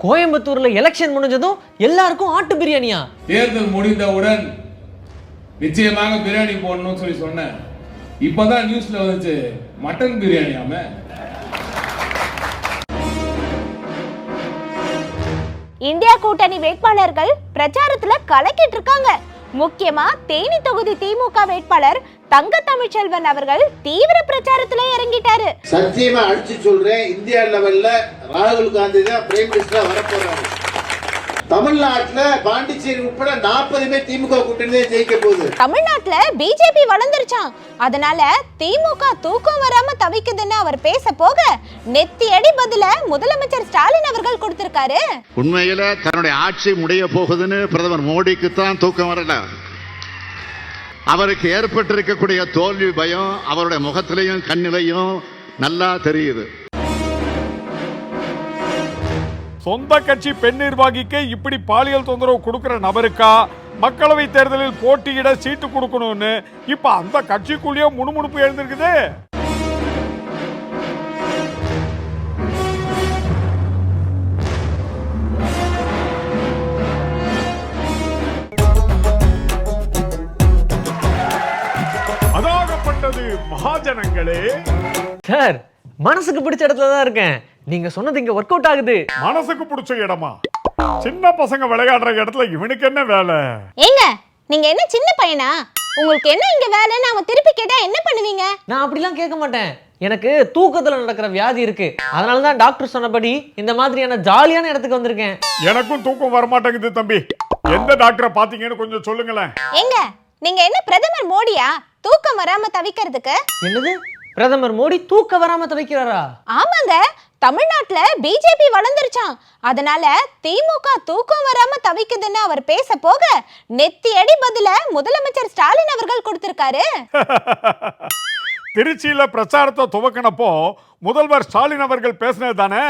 கோயம்புத்தூர்ல எலெக்ஷன் முடிஞ்சதும் எல்லாருக்கும் ஆட்டு பிரியாணியா? தேர்தல் முடிந்தவுடன் நிச்சயமாக பிரியாணி போடணும்னு சொல்லி சொன்னேன். இப்பதான் நியூஸ்ல வந்துச்சு மட்டன் பிரியாணியாம. இந்தியா கூட்டணி வேட்பாளர்கள் பிரச்சாரத்துல கலக்கிட்டு இருக்காங்க. முக்கியமா தேனி தொகுதி திமுக வேட்பாளர் தங்க தமிழ்ச்செல்வன் அவர்கள் தீவிர பிரச்சாரத்துல இறங்கிட்டாரு. சத்தியமா அடிச்சு சொல்றேன், இந்தியா லெவல்ல ராகுல் காந்தி தான் பிரைம் மினிஸ்டரா வரப்போறாரு. தமிழ்நாட்டுல பாண்டிச்சேரி உட்பட 40 பேர் திமுக கூட்டணி ஜெயிக்க போகுது. தமிழ்நாட்டுல பிஜேபி வளர்ந்துருச்சான், அதனால திமுக தூக்கம் வராம தவிக்குதுன்னு அவர் பேச போக நெத்தி அடி பதில முதலமைச்சர் ஸ்டாலின் அவர்கள் கொடுத்திருக்காரு. உண்மையில தன்னுடைய ஆட்சி முடிய போகுதுன்னு பிரதமர் மோடிக்கு தான் தூக்கம் வரல. அவருக்கு ஏற்பட்டிருக்கக்கூடிய தோல்வி பயம் அவருடைய முகத்திலையும் கண்ணிலையும் நல்லா தெரியுது. சொந்த கட்சி பெண் நிர்வாகிக்கு இப்படி பாலியல் தொந்தரவு கொடுக்கிற நபருக்கா மக்களவை தேர்தலில் போட்டியிட சீட்டு கொடுக்கணும்னு இப்ப அந்த கட்சிக்குள்ளேயே முணுமுணுப்பு எழுந்திருக்குது. அதாகப்பட்டது மகாஜனங்களே. சார், மனசுக்கு பிடிச்ச இடத்துல தான் இருக்கேன். நீங்க சொன்னது இங்க ஒர்க் அவுட் ஆகுது. மனசுக்கு பிடிச்ச இடமா? சின்ன பசங்க விளையாடுற இடத்துல இவனுக்கு என்ன வேலை? ஏங்க, நீங்க என்ன சின்ன பையனா? உங்களுக்கு என்ன இங்க வேலைன்னு அவன் திருப்பி கேட்டா என்ன பண்ணுவீங்க? நான் அப்படிலாம் கேட்க மாட்டேன். எனக்கு தூக்கத்துல நடக்கிற வியாதி இருக்கு. அதனால தான் டாக்டர் சொன்னபடி இந்த மாதிரியான ஜாலியான இடத்துக்கு வந்திருக்கேன். எனக்கும் தூக்கம் வர மாட்டேங்குது தம்பி. எந்த டாக்டரை பாத்தீங்கன்னு கொஞ்சம் சொல்லுங்களேன். ஏங்க, நீங்க என்ன பிரதமர் மோடியா தூக்கம் வராம தவிக்கிறதுக்கு? என்னது, பிரதமர் மோடி தூக்க வராம தவிக்கிறாரா? ஆமாங்க, தமிழ்நாட்டுல பிஜேபி வளர்ந்துருச்சான், அதனால திமுக தூக்கம் வராம தவிக்குதுன்னு அவர் பேச போக நெத்தி அடி பதில முதலமைச்சர் ஸ்டாலின் அவர்கள் கொடுத்திருக்காரு. திருச்சியில பிரச்சாரத்தை துவக்கினப்போ முதல்வர் ஸ்டாலின் அவர்கள் பேசினது தானே,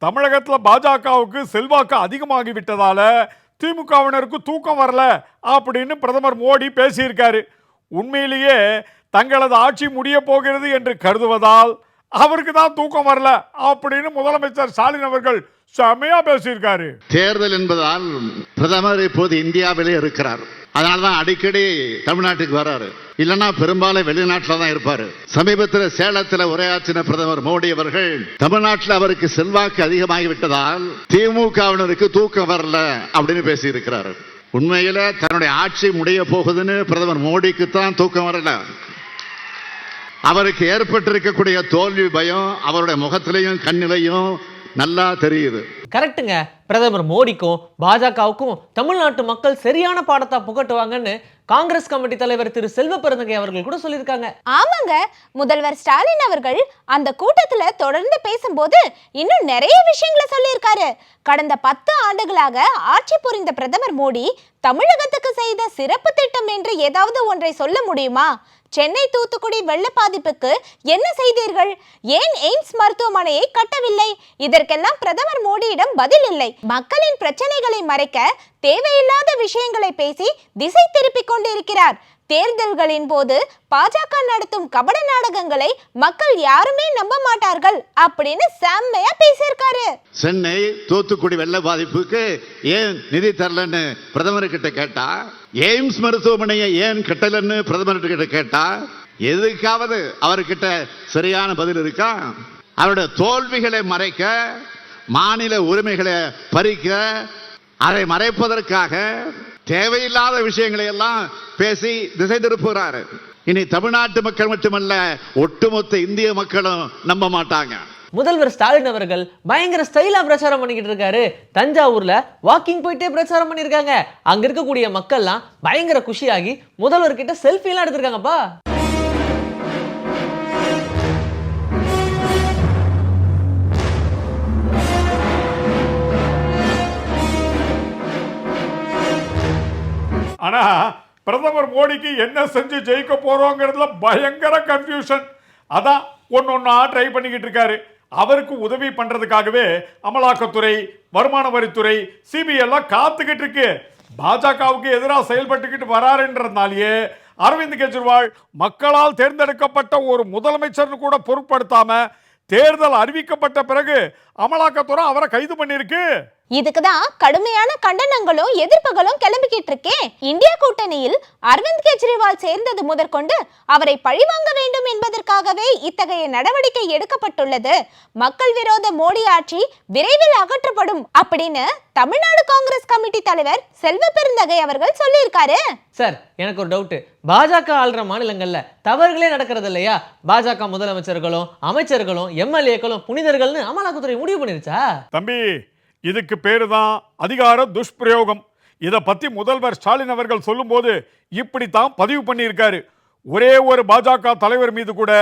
தமிழகத்துல பாஜகவுக்கு செல்வாக்கு அதிகமாகி விட்டதால திமுகவினருக்கு தூக்கம் வரல அப்படின்னு பிரதமர் மோடி பேசியிருக்காரு. உண்மையிலேயே தங்களது ஆட்சி முடிய போகிறது என்று கருதுவதால் அவருக்கு தான் தூக்கம் வரல அப்படின்னு முதலமைச்சர் ஸ்டாலின் அவர்கள் செமையா பேசியிருக்காரு. தேர்தல் என்பதால் பிரதமர் இப்போது இந்தியாவிலே இருக்கிறார். அதனால்தான் அடிக்கடி தமிழ்நாட்டுக்கு வராரு. இல்லைன்னா பெரும்பாலும் வெளிநாட்டில் தான் இருப்பாரு. சமீபத்தில் சேலத்தில் உரையாற்றின பிரதமர் மோடி அவர்கள் தமிழ்நாட்டில் அவருக்கு செல்வாக்கு அதிகமாகிவிட்டதால் திமுகவினருக்கு தூக்கம் வரல அப்படின்னு பேசியிருக்கிறாரு. உண்மையில தன்னுடைய ஆட்சி முடிய போகுதுன்னு பிரதமர் மோடிக்கு தான் தூக்கம் வரல. அவருக்கு ஏற்பட்டிருக்கக்கூடிய தோல்வி பயம் அவருடைய முகத்திலையும் கண்ணிலையும் நல்லா தெரியுது. கரெக்டுங்க. பிரதமர் மோடிக்கும் பாஜகவுக்கும் தமிழ்நாட்டு மக்கள் சரியான பாடத்தை புகட்டுவாங்கன்னு காங்கிரஸ் கமிட்டி தலைவர் திரு செல்வ பெருந்தகை அவர்கள் கூட சொல்லியிருக்காங்க. ஆமாங்க, முதல்வர் ஸ்டாலின் அவர்கள் அந்த கூட்டத்துல தொடர்ந்து பேசும்போது இன்னும் நிறைய விஷயங்களை சொல்லியிருக்காரு. கடந்த 10 ஆண்டுகளாக ஆட்சி புரிந்த பிரதமர் மோடி தமிழகத்துக்கு செய்த சிறப்பு திட்டம் என்று ஏதாவது ஒன்றை சொல்ல முடியுமா? சென்னை தூத்துக்குடி வெள்ள பாதிப்புக்கு என்ன செய்தீர்கள்? ஏன் எய்ம்ஸ் மருத்துவமனையை கட்டவில்லை? இதற்கெல்லாம் பிரதமர் மோடியிடம் பதில் இல்லை. மக்களின் பிரச்சனைகளை மறைக்க தேவையில்லாத விஷயங்களை பேசி திசை திருப்பிக் கொண்டிருக்கிறார். தேர்தல்களின் போது பாஜக நடத்தும் கபட நாடகங்களை மக்கள் யாருமே நம்ப மாட்டார்கள் அப்படின்னு செம்மையா பேசியிருக்காரு. சென்னை தூத்துக்குடி வெள்ள பாதிப்புக்கு ஏன் நிதி தரலன்னு பிரதமர் கிட்ட கேட்டா, எய்ம்ஸ் மருத்துவமனையை ஏன் கட்டலன்னு பிரதமர் கிட்ட கேட்டா, எதுக்காவது அவர்கிட்ட சரியான பதில் இருக்கா? அவருடைய தோல்விகளை மறைக்க, மாநில உரிமைகளை பறிக்க, அதை மறைப்பதற்காக தேவையில்லாத விஷயங்களை எல்லாம் பேசி திசை திருப்புகிறாரு. இனி தமிழ்நாட்டு மக்கள் மட்டுமல்ல, ஒட்டுமொத்த இந்திய மக்களும் நம்ப மாட்டாங்க. முதல்வர் ஸ்டாலின் அவர்கள் பயங்கர ஸ்டைலா பிரச்சாரம் பண்ணிக்கிட்டு இருக்காரு. தஞ்சாவூர்ல வாக்கிங் போயிட்டே பிரச்சாரம் பண்ணிருக்காங்க. அங்க இருக்கக்கூடிய மக்கள்லாம் பயங்கர குஷியாகி முதல்வர் கிட்ட செல்ஃபி எல்லாம் எடுத்திருக்காங்கப்பா. ஆனா பிரதமர் மோடிக்கு என்ன செஞ்சு ஜெயிக்க போறோங்கிறதுல பயங்கர கன்ஃபியூஷன். அதான் ஒன்னொன்னா ட்ரை பண்ணிக்கிட்டு இருக்காரு. அவருக்கு உதவி பண்றதுக்காகவே அமலாக்கத்துறை, வருமான வரித்துறை, சிபிஐ எல்லாம் காத்துக்கிட்டு இருக்கு. பாஜகவுக்கு எதிராக செயல்பட்டுக்கிட்டு வராருன்றதுனாலேயே அரவிந்த் கெஜ்ரிவால் மக்களால் தேர்ந்தெடுக்கப்பட்ட ஒரு முதலமைச்சர்னு கூட பொருட்படுத்தாம தேர்தல் அறிவிக்கப்பட்ட பிறகு அமலாக்கத்துறை அவரை கைது பண்ணிருக்கு. இதுக்குதான் கடுமையான கண்டனங்களும் எதிர்ப்புகளும் கிளம்பிக்கிட்டு இருக்கே. இந்தியா கூட்டணியில் அரவிந்த் கெஜ்ரிவால் சேர்ந்தது முதற்கொண்டு அவரை பழிவாங்க வேண்டும் என்பதற்காகவே இத்தகைய நடவடிக்கை எடுக்கப்பட்டுள்ளது. மக்கள் விரோத மோடி ஆட்சி விரைவில் அகற்றப்படும் அப்படின்னு தமிழ்நாடு காங்கிரஸ் கமிட்டி தலைவர் செல்வ பெருந்தகை அவர்கள் சொல்லியிருக்காரு. சார், எனக்கு ஒரு டவுட். பாஜக ஆள்ற மாநிலங்கள்ல தவறுகளே நடக்கிறது இல்லையா? பாஜக முதலமைச்சர்களும் அமைச்சர்களும் எம்எல்ஏக்களும் புனிதர்கள்னு அமலாக்கத்துறை முடிவு பண்ணிருச்சா? தம்பி, இதுக்கு பேரு தான் அதிகார துஷ்பிரயோகம். இதை பத்தி முதல்வர் ஸ்டாலின் அவர்கள் சொல்லும்போது இப்படித்தான் பதிவு பண்ணியிருக்காரு. ஒரே ஒரு பாஜக தலைவர் மீது கூட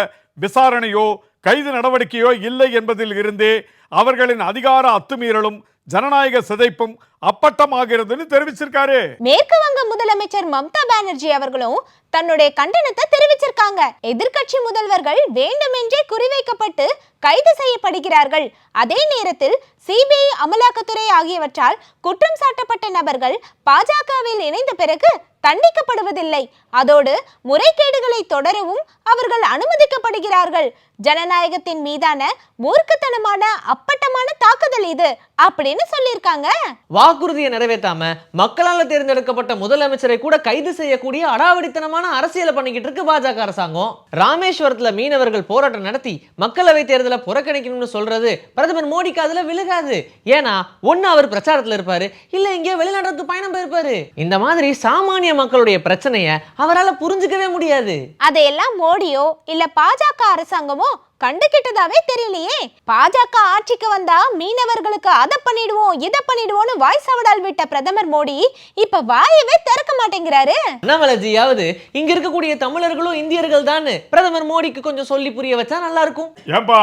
விசாரணையோ கைது நடவடிக்கையோ இல்லை என்பதில் இருந்தே அவர்களின் அதிகார அத்துமீறலும் ஜனநாயக சிதைப்பும் அப்பட்டமாகிறதுன்னு தெரிவிச்சிருக்காரு. மேற்கு வங்க முதலமைச்சர் மம்தா பானர்ஜி அவர்களும் தன்னுடைய கண்டனத்தை தெரிவிச்சிருக்காங்க. எதிர்க்கட்சி முதல்வர்கள் வேண்டுமென்றே குறிவைக்கப்பட்டு கைது செய்யப்படுகிறார்கள். அதே நேரத்தில் சிபிஐ, அமலாக்கத்துறை ஆகியவற்றால் குற்றம் சாட்டப்பட்ட நபர்கள் பாஜகவில் இணைந்த பிறகு தண்டிக்கப்படுவதில்லை. அதோடு முறைகேடுகளை தொடரவும் அவர்கள் அனுமதிக்கப்படுகிறார்கள். ஜனநாயகத்தின் மீதான மூர்க்கத்தனமான அப்பட்டமான தாக்குதல் இது அப்படின்னு சொல்லியிருக்காங்க. வாக்குறுதியை நிறைவேற்றாம மக்களால் தேர்ந்தெடுக்கப்பட்ட முதலமைச்சரை கூட கைது செய்யக்கூடிய அடாவடித்தனமான அரசியலை பண்ணிக்கிட்டு இருக்கு பாஜக அரசாங்கம். ராமேஸ்வரத்துல மீனவர்கள் போராட்டம் நடத்தி மக்களவை தேர்தலை புறக்கணிக்கணும்னு சொல்றது பிரதமர் மோடிக்கு அதுல விழுகாது. ஏன்னா ஒன்னு அவர் பிரச்சாரத்துல இருப்பாரு, இல்ல இங்கே வெளிநாட்டுக்கு பயணம் போயிருப்பாரு. இந்த மாதிரி சாமானிய மக்களுடைய பிரச்சனைய அவரால் புரிஞ்சுக்கவே முடியாது. அதையெல்லாம் மோடியோ இல்ல பாஜக அரசாங்கமோ கண்டுகிட்டதாவே தெரியலையே. பாஜக ஆட்சிக்கு வந்தா மீனவர்களுக்கு அதை பண்ணிடுவோம் இதை பண்ணிடுவோம்னு வாய் சவடால் விட்ட பிரதமர் மோடி இப்ப வாயவே திறக்க மாட்டேங்கிறாரு. அண்ணாமலைஜியாவது இங்க இருக்கக்கூடிய தமிழர்களும் இந்தியர்கள் தான் பிரதமர் மோடிக்கு கொஞ்சம் சொல்லி புரிய வச்சா நல்லா இருக்கும். ஏன்பா,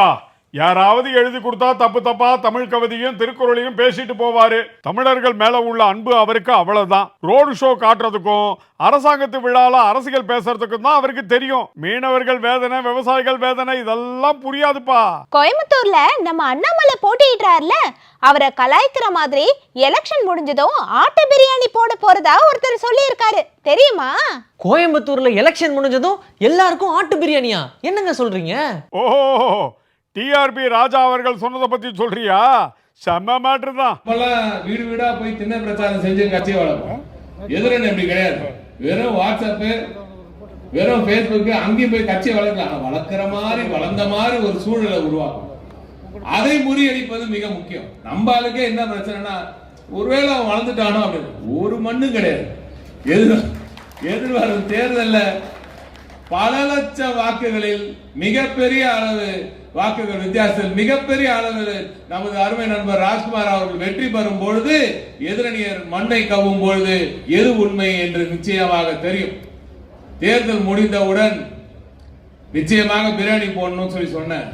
யாராவது எழுதி கொடுத்தா தப்பு தப்பா தமிழ் கவிதையும் திருக்குறளையும் பேசிட்டு போவாரு. தமிழர்கள் மேல உள்ள அன்பு அவருக்கு அவ்வளவுதான். ரோடு ஷோ காட்டுறதுக்கும் அரசாங்கத்து விழால அரசியல் பேசுறதுக்கும் தான் அவருக்கு தெரியும். மீனவர்கள் வேதனை, விவசாயிகள் வேதனை இதெல்லாம் புரியாதுப்பா. கோயம்புத்தூர்ல நம்ம அண்ணாமலை போட்டியிடுறாருல, அவரை கலாய்க்கிற மாதிரி எலெக்ஷன் முடிஞ்சதும் ஆட்டு பிரியாணி போட போறதா ஒருத்தர் சொல்லி இருக்காரு, தெரியுமா? கோயம்புத்தூர்ல எலெக்ஷன் முடிஞ்சதும் எல்லாருக்கும் ஆட்டு பிரியாணியா? என்னங்க சொல்றீங்க? ஓஹோ, டிஆர்பி ராஜா அவர்கள் சொன்னதை பத்தி சொல்றியா? செம்ம மேட்ரு தான். வீடு வீடா போய் திண்ணை பிரச்சாரம் செஞ்சு கட்சியை வளர்ப்போம். எதிரணி அப்படி கிடையாது. வெறும் வாட்ஸ்அப், வெறும் பேஸ்புக், அங்கேயும் போய் கட்சியை வளர்க்கலாம். வளர்க்கிற மாதிரி வளர்ந்த மாதிரி ஒரு சூழலை உருவாக்கும். அதை முறியடிப்பது மிக முக்கியம். நம்ம ஆளுக்கே என்ன பிரச்சனைனா, ஒருவேளை அவன் வளர்ந்துட்டானோ அப்படின்னு ஒரு மண்ணும் கிடையாது. எதிர்வரும் தேர்தல்ல பல லட்சம் வாக்குகளில் மிகப்பெரிய அளவு வாக்குகள் வித்தியாசத்தில் மிகப்பெரிய அளவில் நமது அருமை நண்பர் ராஜ்குமார் அவர்கள் வெற்றி பெறும் பொழுது எதிரணியர் மண்ணை கவ்வும் பொழுது எது உண்மை என்று நிச்சயமாக தெரியும். தேர்தல் முடிந்தவுடன் நிச்சயமாக பிரியாணி போடணும்னு சொல்லி சொன்னேன்.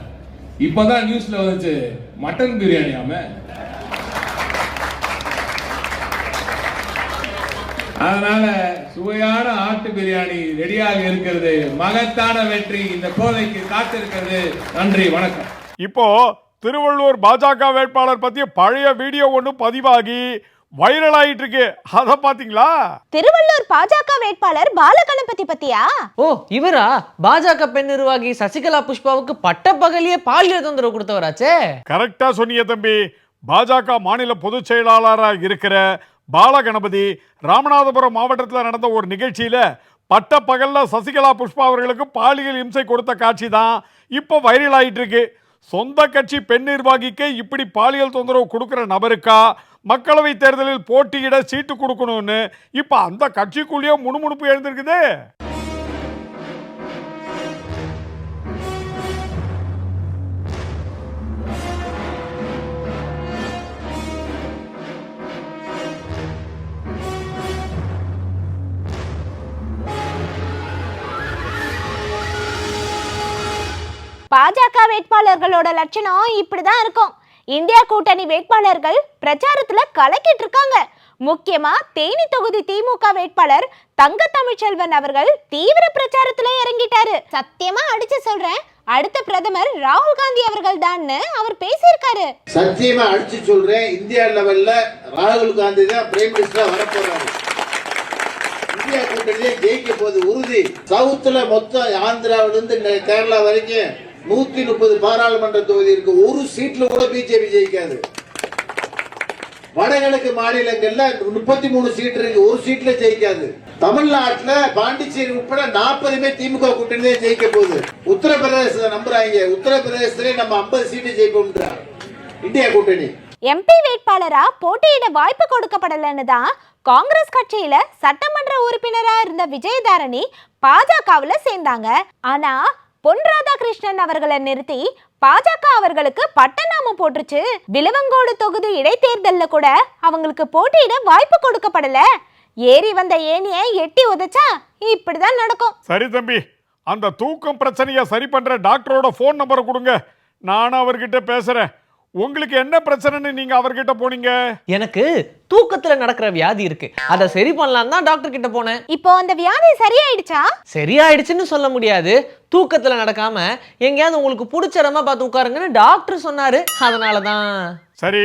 இப்பதான் நியூஸ்ல வந்துச்சு மட்டன் பிரியாணியாம. அதனால சுவையான ஆட்டு பிரியாணி ரெடியாக இருக்கிறது. மகத்தான வெற்றி இந்த கோதைக்கு காத்திருக்கிறது. நன்றி, வணக்கம். இப்போ திருவள்ளூர் பாஜக வேட்பாளர் பத்தி பழைய வீடியோ ஒன்று பதிவாகி வைரல் ஆயிட்டு இருக்கு. அத பாத்தீங்களா? திருவள்ளூர் பாஜக வேட்பாளர் பாலகணபதி பத்தியா? ஓ, இவரா? பாஜக பெண் நிர்வாகி சசிகலா புஷ்பாவுக்கு பட்ட பகலியே பாலியல் தொந்தரவு கொடுத்தவராச்சே. கரெக்டா சொன்னீங்க தம்பி. பாஜக மாநில பொதுச் செயலாளராக இருக்கிற பாலகணபதி ராமநாதபுரம் மாவட்டத்தில் நடந்த ஒரு நிகழ்ச்சியில பட்ட பகல்ல சசிகலா புஷ்பா அவர்களுக்கு பாலியல் இம்சை கொடுத்த காட்சி தான் இப்போ வைரல் ஆயிட்டு இருக்கு. சொந்த கட்சி பெண் நிர்வாகிக்கு இப்படி பாலியல் தொந்தரவு கொடுக்கிற நபருக்கா மக்களவை தேர்தலில் போட்டியிட சீட்டு கொடுக்கணும்னு இப்ப அந்த கட்சிக்குள்ளேயே முணுமுணுப்பு எழுந்திருக்குது. பாஜக வேட்பாளர்களோட லட்சணம் இப்படிதான் இருக்கும். இந்தியா கூட்டணி வேட்பாளர்கள் பிரச்சாரத்துல கலக்கிட்டு இருக்காங்க. முக்கியமா தேனி தொகுதி திமுக வேட்பாளர் தங்க தமிழ்ச்செல்வன் அவர்கள் தீவிர பிரச்சாரத்துல இறங்கிட்டாரு. சத்தியமா அடிச்சு சொல்றேன், அடுத்த பிரதமர் ராகுல் காந்தி அவர்கள் தான் அவர் பேசியிருக்காரு. சத்தியமா அடிச்சு சொல்றேன், இந்தியா லெவல்ல ராகுல் காந்தி தான் பிரைம் மினிஸ்டரா வரப்போறாரு. இந்தியா கூட்டணியிலே ஜெயிக்க போது உறுதி. சவுத்துல மொத்தம் ஆந்திராவில இருந்து கேரளா வரைக்கும் 130 பாராளுமன்ற தொகுதி இருக்கு. ஒரு சீட்ல கூட பிஜேபி ஜெயிக்காது. வடகிழக்கு மாநிலங்கள்ல 33 சீட் இருக்கு, ஒரு சீட்ல ஜெயிக்காது. தமிழ்நாட்டுல பாண்டிச்சேரி உட்பட 40 திமுக கூட்டணியிலே ஜெயிக்க போகுது. உத்தரப்பிரதேச நம்புறாங்க, உத்தரப்பிரதேசத்திலே நம்ம 50 சீட்டு ஜெயிப்போம் இந்தியா கூட்டணி. எம்பி வேட்பாளரா போட்டியிட வாய்ப்பு கொடுக்கப்படலன்னு தான் காங்கிரஸ் கட்சியில சட்டமன்ற உறுப்பினரா இருந்த விஜயதாரணி பாஜகவுல சேர்ந்தாங்க. ஆனா பொன் ராதாகிருஷ்ணன் அவர்களை நிறுத்தி பாஜக அவர்களுக்கு பட்டநாமம் போட்டுருச்சு. விலவங்கோடு தொகுதி இடைத்தேர்தல்ல கூட அவங்களுக்கு போட்டியிட வாய்ப்பு கொடுக்கப்படல. ஏறி வந்த ஏனிய எட்டி உதைச்சா இப்படிதான் நடக்கும். சரி தம்பி, அந்த தூக்கம் பிரச்சனையை சரி பண்ற டாக்டரோட போன் நம்பரை கொடுங்க, நானும் அவர்கிட்ட பேசுறேன். உங்களுக்கு என்ன பிரச்சனைன்னு நீங்க அவர்கிட்ட போனீங்க? எனக்கு தூக்கத்துல நடக்கிற வியாதி இருக்கு, அதை சரி பண்ணலாம் தான் டாக்டர் கிட்ட போனேன். இப்போ அந்த வியாதி சரியாயிடுச்சா? சரியாயிடுச்சுன்னு சொல்ல முடியாது. தூக்கத்துல நடக்காம எங்கேயாவது உங்களுக்கு பிடிச்ச இடமா பார்த்து உட்காருங்கன்னு டாக்டர் சொன்னாரு, அதனாலதான். சரி,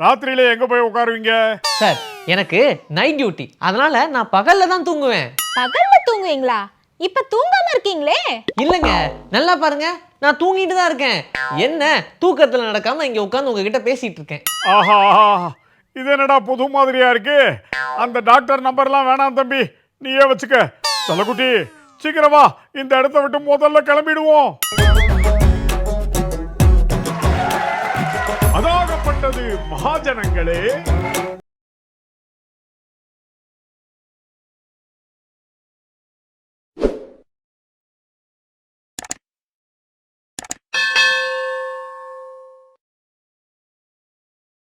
ராத்திரியில எங்க போய் உட்காருவீங்க? சார், எனக்கு நைட் டியூட்டி, அதனால நான் பகல்ல தான் தூங்குவேன். பகல்ல தூங்குவீங்களா? இப்ப தூங்காம இருக்கீங்களே? இல்லங்க, நல்லா பாருங்க, நான் தூங்கிட்டு தான் இருக்கேன். என்ன தூக்கத்துல நடக்காம இங்க உட்கார்ந்து உங்ககிட்ட பேசிட்டு இருக்கேன். ஆஹா, இது என்னடா புது மாதிரியா இருக்கு. அந்த டாக்டர் நம்பர்லாம் வேணாம் தம்பி, நீயே வச்சுக்க. சொல்லக்குட்டி, சீக்கிரமா இந்த இடத்த விட்டு முதல்ல கிளம்பிடுவோம். அதாகப்பட்டது மகாஜனங்களே,